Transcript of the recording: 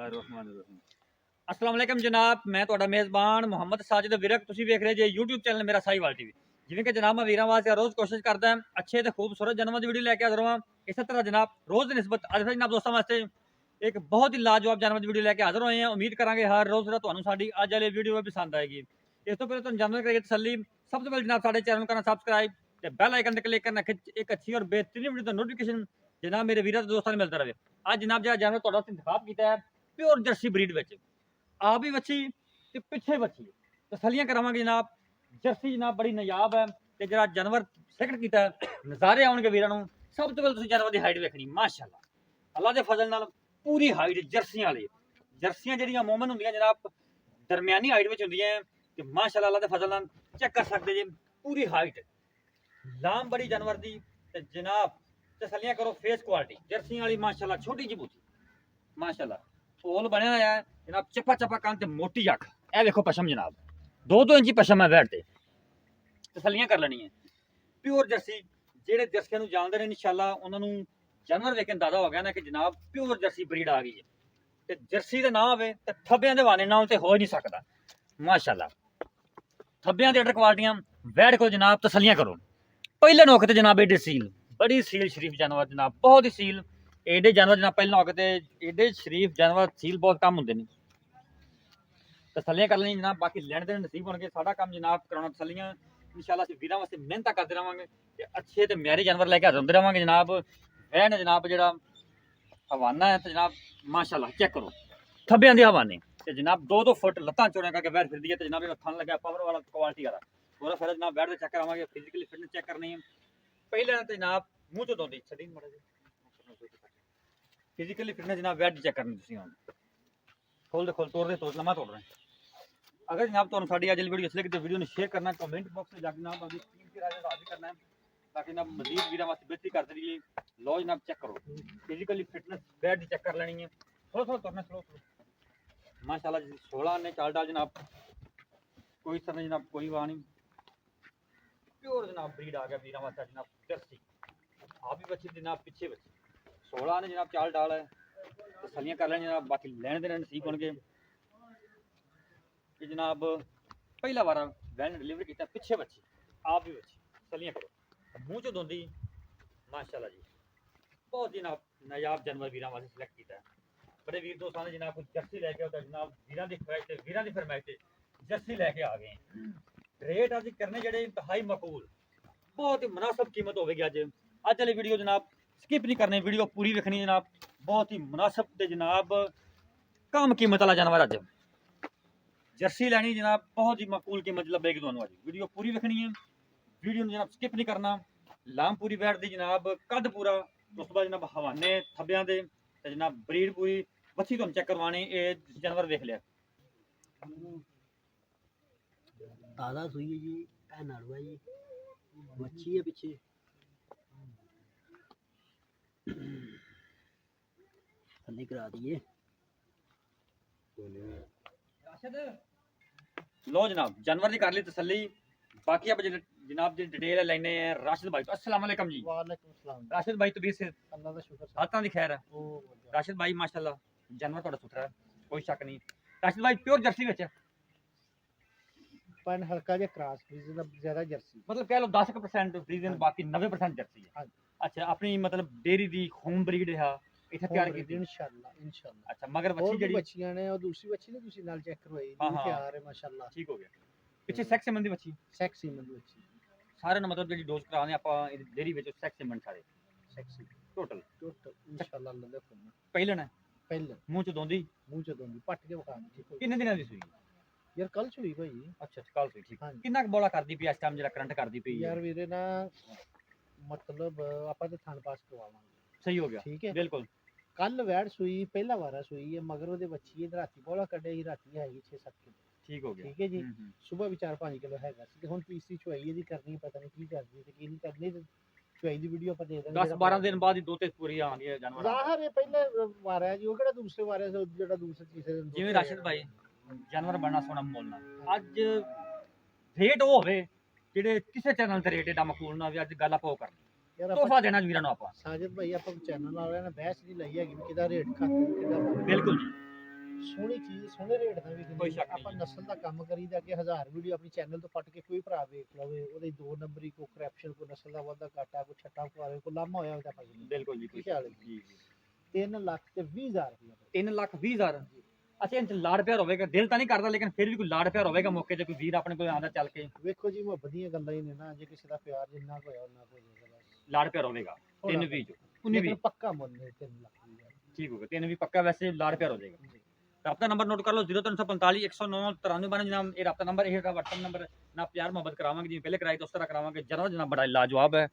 अस्सलाम वालेकुम जनाब, मैं ਤੁਹਾਡਾ ਮੇਜ਼ਬਾਨ ਮੁਹੰਮਦ ਸਾजिद ਵਿਰਕ। ਤੁਸੀਂ ਵੇਖ ਰਹੇ ਜੇ YouTube ਚੈਨਲ ਮੇਰਾ ਸਾਹੀਵਾਲ ਟੀਵੀ। ਜਿਵੇਂ ਕਿ ਜਨਾਬ ਮੈਂ ਵੀਰਾਂ ਵਾਸਤੇ ਰੋਜ਼ ਕੋਸ਼ਿਸ਼ ਕਰਦਾ ਅੱਛੇ ਤੇ ਖੂਬਸੂਰਤ ਜਾਨਵਰਾਂ ਦੀ ਵੀਡੀਓ ਲੈ ਕੇ ਹਾਜ਼ਰ ਹਾਂ। ਇਸੇ ਤਰ੍ਹਾਂ ਜਨਾਬ ਰੋਜ਼ ਦੀ ਨਿਸਬਤ ਅੱਜ ਫਿਰ ਜਨਾਬ ਦੋਸਤਾਂ ਵਾਸਤੇ ਇੱਕ ਬਹੁਤ ਹੀ ਲਾਜਵਾਬ ਜਾਨਵਰ ਦੀ ਵੀਡੀਓ ਲੈ ਕੇ ਹਾਜ਼ਰ ਹੋਏ ਹਾਂ। ਉਮੀਦ ਕਰਾਂਗੇ ਹਰ ਰੋਜ਼ ਤੁਹਾਨੂੰ ਸਾਡੀ ਅੱਜ ਵਾਲੀ ਵੀਡੀਓ ਪਸੰਦ ਆਏਗੀ। ਇਸ ਤੋਂ ਪਹਿਲਾਂ ਤੁਹਾਨੂੰ ਜਾਨਵਰ ਕਰੀਏ ਤਸੱਲੀ, ਸਭ ਤੋਂ ਪਹਿਲਾਂ ਜਨਾਬ ਸਾਡੇ ਚੈਨਲ ਨੂੰ ਕਰਨਾ ਸਬਸਕ੍ਰਾइब ਤੇ ਬੈਲ ਆਈਕਨ ਤੇ क्लिक करना। एक अच्छी और बेहतरीन वीडियो नोटिफिकेशन जनाब मेरे वीर दोस्तों ने मिलता रहे। आज जनाब जो जानवर ਤੁਹਾਡਾ इंतखाब किया है प्योर जर्सी ब्रीड ਵਿੱਚ आप भी बच्ची ਤੇ ਪਿੱਛੇ ਬੱਚੀ ਤਸੱਲੀਆਂ ਕਰਾਵਾਂਗੇ ਜਨਾਬ। ਜਰਸੀ ਜਨਾਬ ਬੜੀ ਨਯਾਬ ਹੈ ਤੇ ਜਿਹੜਾ ਜਾਨਵਰ ਸਿਲੈਕਟ ਕੀਤਾ ਨਜ਼ਾਰੇ ਆਉਣਗੇ ਵੀਰਾਂ ਨੂੰ। ਸਭ ਤੋਂ ਪਹਿਲਾਂ ਤੁਸੀਂ ਜਾਨਵਰ ਦੀ ਹਾਈਟ ਵੇਖਣੀ, ਮਾਸ਼ਾਅੱਲਾ ਅੱਲਾ ਦੇ ਫਜ਼ਲ ਨਾਲ ਪੂਰੀ ਹਾਈਟ ਜਰਸੀਆਂ ਵਾਲੀ। ਜਰਸੀਆਂ ਜਿਹੜੀਆਂ ਮੂਮਨ ਹੁੰਦੀਆਂ ਜਨਾਬ ਦਰਮਿਆਨੀ ਹਾਈਟ ਵਿੱਚ ਹੁੰਦੀਆਂ ਤੇ ਮਾਸ਼ਾਅੱਲਾ ਅੱਲਾ ਦੇ ਫਜ਼ਲ ਨਾਲ ਚੈੱਕ ਕਰ ਸਕਦੇ ਜੇ ਪੂਰੀ ਹਾਈਟ ਲਾਮ ਬੜੀ ਜਾਨਵਰ ਦੀ। ਤੇ ਜਨਾਬ ਤਸੱਲੀਆਂ ਕਰੋ ਫੇਸ ਕੁਆਲਿਟੀ ਜਰਸੀਆਂ ਵਾਲੀ ਮਾਸ਼ਾਅੱਲਾ। ਛੋਟੀ ਜਿਹੀ ਬੂਥੀ ਮਾਸ਼ਾਅੱਲਾ ਫੋਲ ਬਣਿਆ ਹੋਇਆ ਹੈ जनाब। चप्पा चप्पा कान ते मोटी अख, ए देखो पशम जनाब 2-2 इंची पशम है वैट ते। तसल्लियां कर लेनी है प्योर जर्सी। जेड़े जर्सियां नूं जानदे ने इंशाअल्लाह उन्हां नूं जानवर वेख के अंदाजा हो गया ना कि जनाब प्योर जर्सी ब्रीड आ गई है। ते जर्सी दा नाम होवे ते थब्बियां दे वाने नाल ते हो ही नहीं सकदा माशाअल्लाह। थब्बियां दे अडर क्वालिटियां वैट को जनाब तसल्लियां करो। पहले नौक ते जनाब एडी सील बड़ी सील शरीफ जानवर जनाब, बहुत ही सील एडे जानवर जनाब पहले नौक ते एडे शरीफ जानवर सील बहुत कम हुंदे ने। तसल्लियां कर लेनी जनाब, बाकी लैण देण नसीब होणगे। साडा काम जनाब कराउणा तसल्लियां इंशाअल्लाह असीं वीरां वास्ते मेहनत करदे रहांगे ते अच्छे ते म्यारी जानवर लैके हाज़र हुंदे रहांगे जनाब। वैन जनाब जेहड़ा हवाना है ते जनाब माशाअल्लाह चेक करो थब्बियां दे हवाने ते जनाब 2-2 फुट लत्तां चौड़ियां करके वैट फिरदी है ते जनाब थन लगा पावर वाला क्वालिटी वाला पूरा फिर जनाब वैट चेक करावांगे। फिजिकली फिटनेस चेक करनी है पहले ते जनाब मूंह चों दोंदी छड्डी मड़ा जी फिजिकली फिटनेस जनाब वैट चेक करनी तुसीं हुण खोल दे खोल तोड़ दे तो लम्मा तोड़ रहे हैं। अगर जनाब तुहानूं साडी अज वीडियो अच्छी लगी तो वीडियो शेयर करना, कमेंट बॉक्स में जाके जनाब अपनी टीम की राय हाजिर करना है ताकि जनाब मजीद वीडियो वास्ते बेहतरी करते रहिए। लो जनाब चेक करो फिजिकली फिटनेस बैठ चेक कर लेनी है। थोड़ा थोड़ा तुरना स्लो माशाअल्लाह जी 16 ने चाल डाल जनाब कोई सर जनाब कोई वाह नहीं। प्योर जनाब ब्रीड आ गया वीरा वास्ते जनाब जर्सी। आप भी बच्ची जनाब पीछे बच्ची 16 ने जनाब चाल डाल है तसल्लियां कर लेनी जनाब। बाकी लैण देण नसीब होणगे कि जनाब पहला बार वैन डिलीवर किया पिछे बच्ची आप भी बच्ची तसल्लियां करो मूँह चो दोंदी माशाअल्लाह जी। बहुत जनाब नायाब जानवर वीरां वास्ते सिलेक्ट किया है। बड़े वीर दोस्तों ने जनाब जर्सी लैके आता जनाब वीरां दी ख्वाहिश ते वीरां दी फरमाइश ते जर्सी लैके आ गए। रेट अज करने जेडे इंतहाई मकबूल बहुत ही मुनासिब कीमत होगी। अज वाली वीडियो जनाब स्किप नहीं करनी, वीडियो पूरी वेखनी जनाब। बहुत ही मुनासिब ते जनाब कम कीमत वाला जानवर अज जर्सी लैनी जनाब बहुत ही मकबूल कीमत लभेगी तुहानूं। अज वीडियो पूरी वेखनी है, वीडियो जनाब स्किप नहीं करना। लाम पूरी वैट दी जनाब कद पूरा उस बाद जनाब हवाने थब्बियां दे ते जनाब ब्रीड पूरी बच्ची तुहानूं चेक करवानी। ये जानवर देख लिया ताज़ा सुई है जी, ऐ नाड़ुआ जी मच्छी है पीछे थल्ले करा दिए। लो जनाब जानवर की कर ली तसल्ली। बाकी अब जनाब जी डिटेल लेने हैं राशिद भाई तो। अस्सलाम वालेकुम जी। वालेकुम सलाम। राशिद भाई तबीयत से अल्लाह का शुक्र हालतां दी खैर है ओ राशिद भाई माशाअल्लाह जानवर थोड़ा सुथरा है कोई शक नहीं। राशिद भाई प्योर जर्सी विच पन हल्का जिहा क्रॉस फ्रीजन ज्यादा जर्सी मतलब कह लो 10% फ्रीजन बाकी 90% जर्सी है। हाँ। अच्छा अपनी मतलब डेयरी दी होम ब्रीड है इथे तैयार की इंशाल्लाह इंशाल्लाह। अच्छा मगर और बच्ची भी जेडी बच्चियां ने और दूसरी बच्ची ने दूसरी नाल चेक करवाई हाँ, दी हाँ। तैयार है माशाल्लाह ठीक हो गया पिछे सेक्स संबंधी बच्ची सेक्सी मंदी बच्ची सारे मतलब जेडी डोज कराने ਆਪਾਂ डेयरी ਵਿੱਚ सेक्स संबंध सारे सेक्सी टोटल टोटल इंशाल्लाह अल्लाह दे हुक्म ਪਹਿਲੇ ਨਾ पहले ਮੂੰਹ ਚ ਦੋਂਦੀ मुंह च दोंदी पट के बखा ठीक हो ਕਿੰਨੇ ਦਿਨਾਂ ਦੀ ਸੂਈ यार कल छुई भाई। ਅੱਛਾ ਕੱਲ ਸੂਈ ਠੀਕ ਹਾਂਜੀ। ਕਿੰਨਾ ਕੁ ਬੋਲਾ ਕਰਦੀ ਪਈ ਇਸ ਟਾਈਮ ਜਿਹੜਾ ਕਰੰਟ ਕਰਦੀ ਪਈ यार वीरे ना मतलब ਆਪਾਂ ਤੇ ਥਣ ਪਾਸ ਕਰਵਾਵਾਂਗੇ ਸਹੀ ਹੋ ਗਿਆ ਠੀਕ ਹੈ। ਬਿਲਕੁਲ ਕੱਲ ਵੈੜ ਸੂਈ ਪਹਿਲਾ ਵਾਰਾ ਸੂਈ ਹੈ ਮਗਰ ਉਹਦੇ ਬੱਚੀ ਇਹ ਰਾਤੀ ਬੋਲਾ ਕੱਢਿਆ ਸੀ ਰਾਤੀ ਹੈਗੀ 6-7 ਕਿਲੋ ਠੀਕ ਹੋ ਗਿਆ ਠੀਕ ਹੈ ਜੀ। ਹੂੰ, ਹੂੰ। ਸਵੇਰ ਵੀ 4-5 ਕਿਲੋ ਹੈਗਾ ਸੀ ਤੇ ਹੁਣ ਤੀਸਰੀ ਚੁਆਈ ਇਹਦੀ ਕਰਨੀ ਪਤਾ ਨਹੀਂ ਕੀ ਕਰਦੀ ਤੇ ਕੀ ਨਹੀਂ ਕਰਨੀ ਤੇ ਚੁਆਈ ਦੀ ਵੀਡੀਓ ਆਪਾਂ ਦੇ ਦਾਂਗੇ 10-12 ਦਿਨ ਬਾਅਦ ਹੀ ਦੋ ਤੇ ਪੂਰੀ ਆਉਂਦੀ ਹੈ ਜਾਨਵਰ ਜ਼ਾਹਰ ਇਹ ਪਹਿਲੇ ਵਾਰਾ ਜੀ ਉਹ ਕਿਹੜਾ ਦੂਸਰੇ ਵਾਰੇ ਤੋਂ ਜਿਹੜਾ ਦੂਸਰੇ ਤੀਸਰੇ ਦਿਨ ਜਿਵੇਂ ਰਾਸ਼ਿਦ ਭਾਈ ਜਾਨਵਰ ਬਣਨਾ ਸੋਹਣਾ ਮੋਲ ਨਾਲ ਅੱਜ ਰੇਟ ਉਹ ਹੋਵੇ ਜਿਹੜੇ ਕਿਸੇ ਚੈਨਲ ਤੇ ਰੇਟ ਏਡਾ ਮਕਬੂਲ ਨਾ ਹੋਵੇ। ਅੱਜ ਗੱਲ ਆਪਾਂ ਉਹ ਕਰਨੀ ਯਾਰ ਤੋਹਫਾ ਆਪਾਂ ਦੇਣਾ ਵੀਰਾਂ ਨੂੰ ਆਪਾਂ ਸਾਜਿਦ ਭਾਈ ਆਪਾਂ ਚੈਨਲ ਵਾਲਿਆਂ ਨੇ ਬਹਿਸ ਨਹੀਂ ਲਈ ਹੈਗੀ ਵੀ ਕਿਹਦਾ ਰੇਟ ਘੱਟ ਕਿਹਦਾ ਵੱਧ। ਬਿਲकुल जी ਸੋਹਣੀ ਚੀਜ਼ ਸੋਹਣੇ ਰੇਟ ਦਾ ਵੀ ਕੋਈ ਸ਼ੱਕ ਨਹੀਂ ਆਪਾਂ ਜੀ। ਨਸਲ ਦਾ ਕੰਮ ਕਰੀਦਾ ਅੱਗੇ 1000 ਵੀਡੀਓ ਆਪਣੀ ਚੈਨਲ ਤੋਂ ਫਟ ਕੇ ਕੋਈ ਭਰਾ ਵੇਖ ਲਵੇ ਉਹਦੇ 2 ਨੰਬਰੀ ਕੋ ਕਰੈਪਸ਼ਨ ਕੋ ਨਸਲ ਦਾ ਵਾਧਾ ਘਾਟਾ ਕੋ ਛੱਟਾ ਪਵਾਵੇ ਕੋ ਲਾਮਾ ਹੋਇਆ ਉਹਦਾ ਭਾਜੀ ਬਿਲਕੁਲ ਜੀ ਕੋਈ ਕੀ ਹਾਲ ਹੈ? ਜੀ ਜੀ 3 ਲੱਖ ਤੇ 20,000 ਰੁਪਏ 3,20,000 ਅੱਛਾ ਇਹ 'ਚ ਲਾੜ ਪਿਆਰ ਹੋਵੇਗਾ ਦਿਲ ਤਾਂ ਨਹੀਂ ਕਰਦਾ ਲੇਕਿਨ ਫਿਰ ਵੀ ਕੋਈ ਲਾੜ ਪਿਆਰ ਹੋਵੇਗਾ ਮੌਕੇ ਤੇ ਕੋਈ ਵੀਰ ਆਪਣੇ ਕੋਲ ਆਉਂਦਾ ਚੱਲ ਕੇ ਵੇਖੋ ਜੀ ਮੁਹੱਬਤ ਦੀਆਂ ਗੱਲਾਂ ਹੀ ਨੇ ਨਾ ਜੇ ਕਿਸੇ ਦਾ ਪਿਆਰ ਜਿੰਨਾ ਕੁ ਹੋਇਆ ਉਹਨਾਂ ਕੋ ਹੋਏਗਾ ਬਸ ਲਾੜ ਪਿਆਰ ਹੋਵੇਗਾ 3,20 ਜੋ 19 ਲੇਕਿਨ ਪੱਕਾ ਮੁੱਲ ਹੈ 3 ਲੱਖ ਦੀ ਗੱਲ। ਠੀਕ ਹੋ ਗਿਆ 3 ਵੀ ਪੱਕਾ ਵੈਸੇ ਲਾੜ ਪਿਆਰ ਹੋ ਜਾਏਗਾ ਰਾਬਤਾ ਨੰਬਰ ਨੋਟ ਕਰ ਲਓ 0345 109 93 ਜਨਾਬ ਇਹ ਰਾਬਤਾ ਨੰਬਰ ਇਹ ਹੈਗਾ WhatsApp ਨੰਬਰ ਨਾ ਪਿਆਰ ਮੁਹੱਬਤ ਕਰਾਵਾਂਗੇ ਜਿਵੇਂ ਪਹਿਲੇ ਕਰਾਈ ਤਾਂ ਉਸ ਤਰ੍ਹਾਂ ਕਰਾਵਾਂਗੇ ਜਨਾਬ ਬੜਾ ਲਾਜਵਾਬ ਹੈ